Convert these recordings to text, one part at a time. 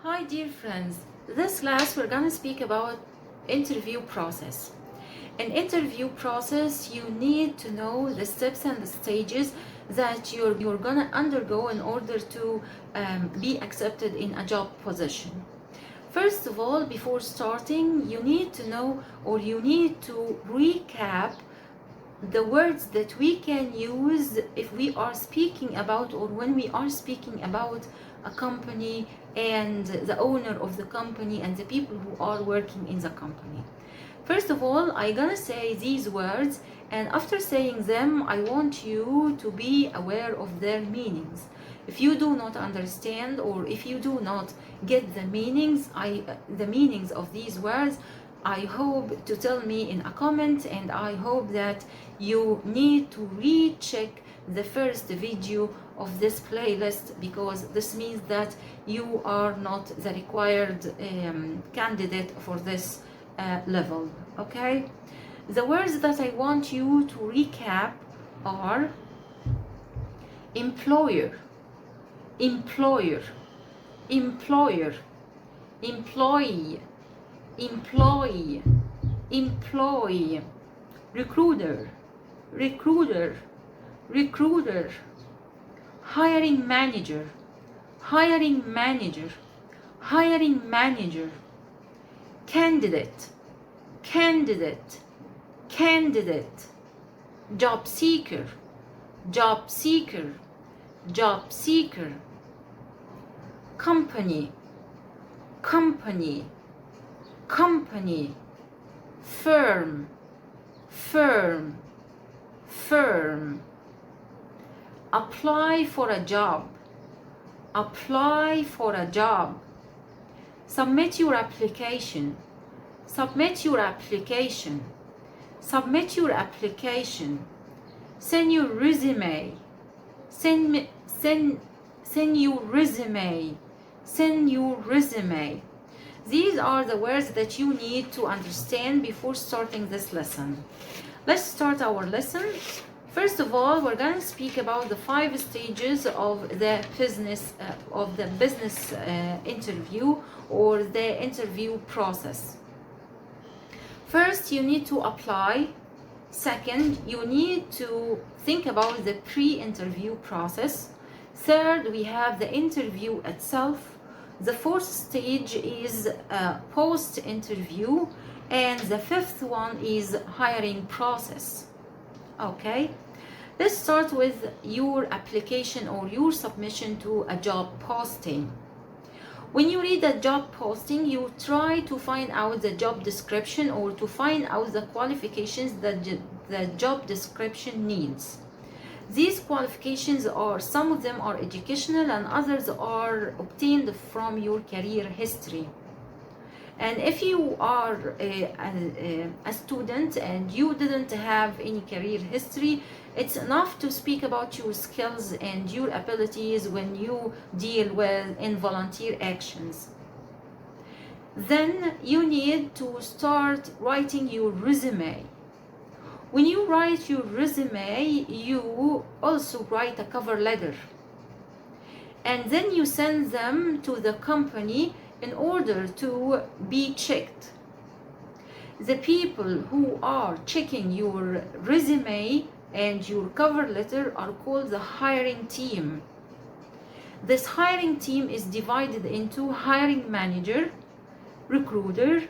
Hi dear friends, this class we're gonna speak about interview process. In interview process, you need to know the steps and the stages that you're gonna undergo in order to be accepted in a job position. First of all, before starting, you need to know, or you need to recap the words that we can use if we are speaking about, or when we are speaking about a company and the owner of the company and the people who are working in the company. First of all, I'm gonna say these words, and after saying them, I want you to be aware of their meanings. If you do not understand, or if you do not get the meanings of these words, I hope to tell me in a comment, and I hope that you need to recheck the first video of this playlist, because this means that you are not the required candidate for this level. Okay, the words that I want you to recap are employer, employer, employer, employee, employee, employee, recruiter, recruiter, recruiter, hiring manager, hiring manager, hiring manager, candidate, candidate, candidate, job seeker, job seeker, job seeker, company, company, company, firm, firm, firm, apply for a job, apply for a job, submit your application, submit your application, submit your application, send your resume, send your resume, send your resume. These are the words that you need to understand before starting this lesson. Let's start our lesson. First of all, we're going to speak about the 5 stages of the business interview, or the interview process. First, you need to apply. Second, you need to think about the pre-interview process. Third, we have the interview itself. The 4th stage is post-interview, and the 5th one is hiring process. Okay, let's start with your application or your submission to a job posting. When you read a job posting, you try to find out the job description, or to find out the qualifications that the job description needs. These qualifications are, some of them are educational and others are obtained from your career history. And if you are a student and you didn't have any career history, it's enough to speak about your skills and your abilities when you deal with in volunteer actions. Then you need to start writing your resume. When you write your resume, you also write a cover letter, and then you send them to the company in order to be checked. The people who are checking your resume and your cover letter are called the hiring team. This hiring team is divided into hiring manager, recruiter,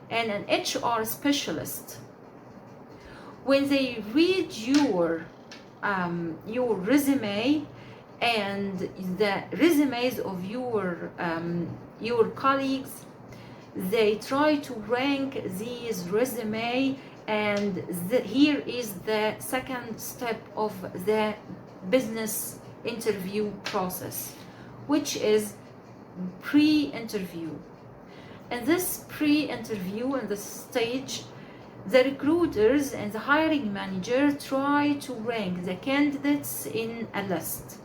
and an HR specialist. When they read your resume and the resumes of your colleagues, they try to rank these resume, and here is the second step of the business interview process, which is pre-interview. And this pre-interview, in this stage, the recruiters and the hiring manager try to rank the candidates in a list.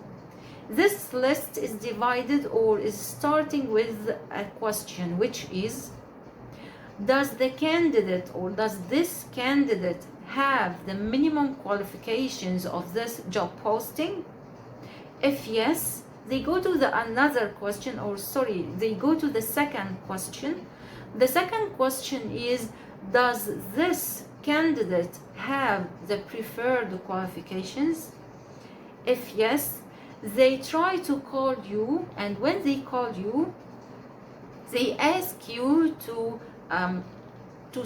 This list is divided, or is starting with a question, which is, does the candidate, or does this candidate have the minimum qualifications of this job posting? If yes, they go to the another question, or sorry, they go to the second question. The second question is, does this candidate have the preferred qualifications? If yes, they try to call you, and when they call you, they ask you to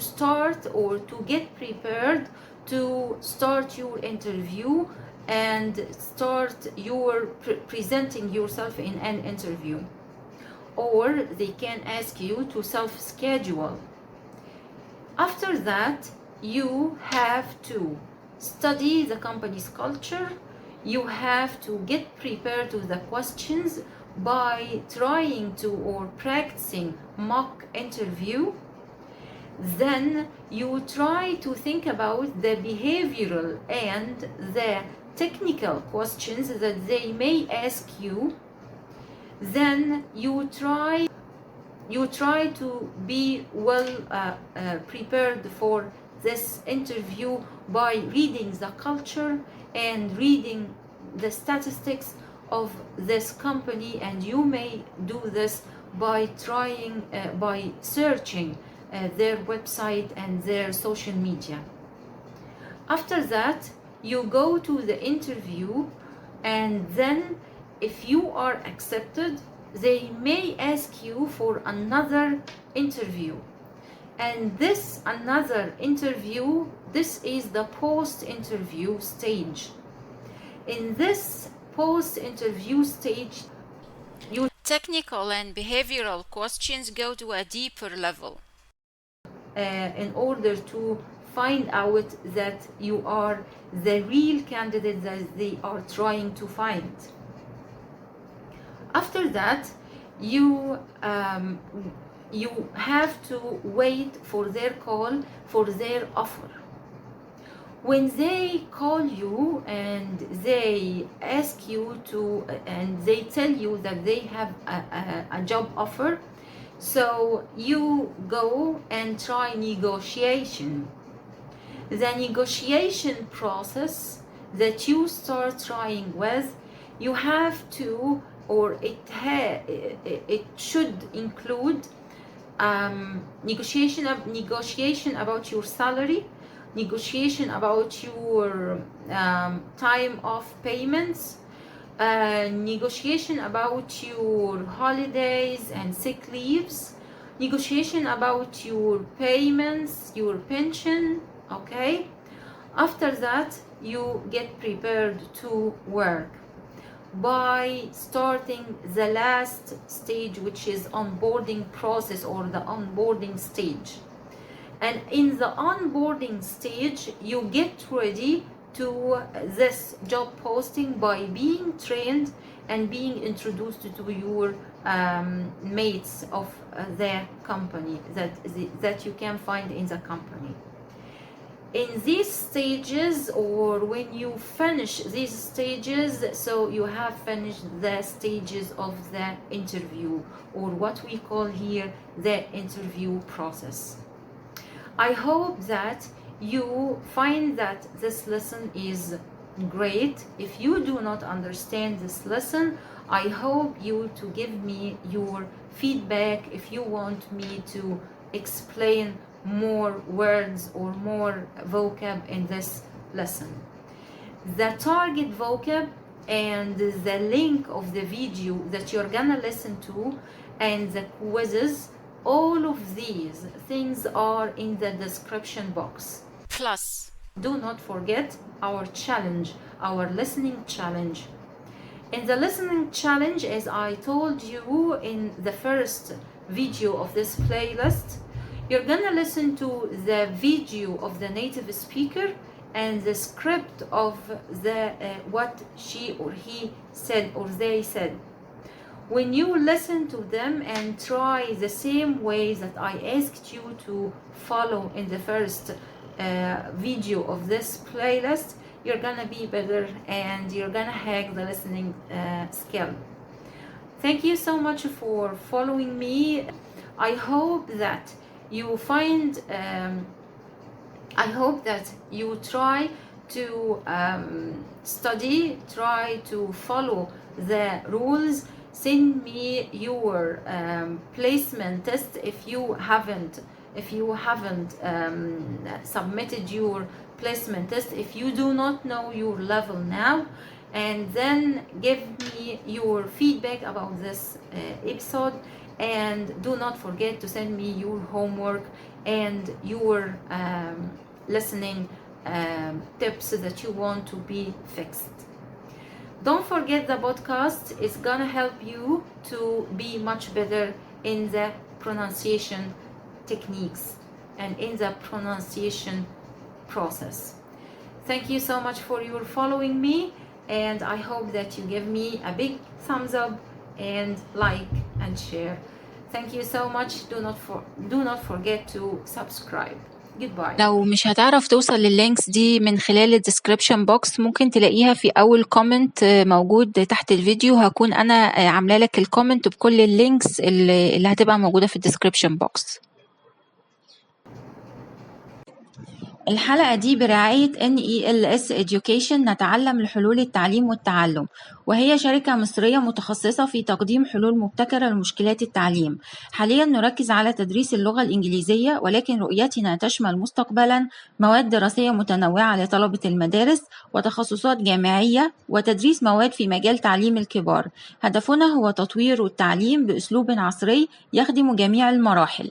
start or to get prepared to start your interview and start your presenting yourself in an interview. Or they can ask you to self-schedule. After that, you have to study the company's culture. You have to get prepared to the questions by trying to or practicing mock interview. Then you try to think about the behavioral and the technical questions that they may ask you. Then you try to be well prepared for this interview by reading the culture and reading the statistics of this company, and you may do this by by searching their website and their social media. After that, you go to the interview, and then if you are accepted, they may ask you for another interview. And this another interview, this is the post-interview stage. In this post-interview stage, technical and behavioral questions go to a deeper level in order to find out that you are the real candidate that they are trying to find. After that, you have to wait for their call, for their offer. When they call you and they ask you to, and they tell you that they have a job offer, so you go and try negotiation. The negotiation process that you start trying with, you have to, or it should include negotiation about your salary, negotiation about your time of payments, negotiation about your holidays and sick leaves, negotiation about your payments, your pension. Okay, after that you get prepared to work by starting the last stage, which is onboarding process or the onboarding stage. And in the onboarding stage, you get ready to this job posting by being trained and being introduced to your mates of the company that you can find in the company. In these stages, or when you finish these stages, so you have finished the stages of the interview, or what we call here the interview process. I hope that you find that this lesson is great. If you do not understand this lesson, I hope you to give me your feedback if you want me to explain more words or more vocab in this lesson. The target vocab and the link of the video that you're gonna listen to and the quizzes, all of these things are in the description box. Plus, do not forget our challenge, our listening challenge. In the listening challenge, as I told you in the first video of this playlist, you're gonna listen to the video of the native speaker and the script of the what she or he said or they said. When you listen to them and try the same way that I asked you to follow in the first video of this playlist, you're gonna be better and you're gonna hack the listening skill. Thank you so much for following me. I hope that you find, I hope that you try to study, try to follow the rules. Send me your placement test if you haven't submitted your placement test, if you do not know your level now, and then give me your feedback about this episode. And do not forget to send me your homework and your listening tips that you want to be fixed. Don't forget the podcast is gonna help you to be much better in the pronunciation techniques and in the pronunciation process. Thank you so much for your following me, and I hope that you give me a big thumbs up and like and share. Thank you so much. Do not forget to subscribe. Goodbye. لو مش هتعرف توصل لللينكس دي من خلال الديسكريبشن بوكس، ممكن تلاقيها في اول كومنت موجود تحت الفيديو. هكون انا عامله لك الكومنت بكل اللينكس اللي هتبقى موجوده في الديسكريبشن بوكس. الحلقة دي برعاية NELS Education، نتعلم لحلول التعليم والتعلم، وهي شركة مصرية متخصصة في تقديم حلول مبتكرة لمشكلات التعليم. حاليا نركز على تدريس اللغة الإنجليزية، ولكن رؤيتنا تشمل مستقبلا مواد دراسية متنوعة لطلبة المدارس وتخصصات جامعية، وتدريس مواد في مجال تعليم الكبار. هدفنا هو تطوير التعليم بأسلوب عصري يخدم جميع المراحل.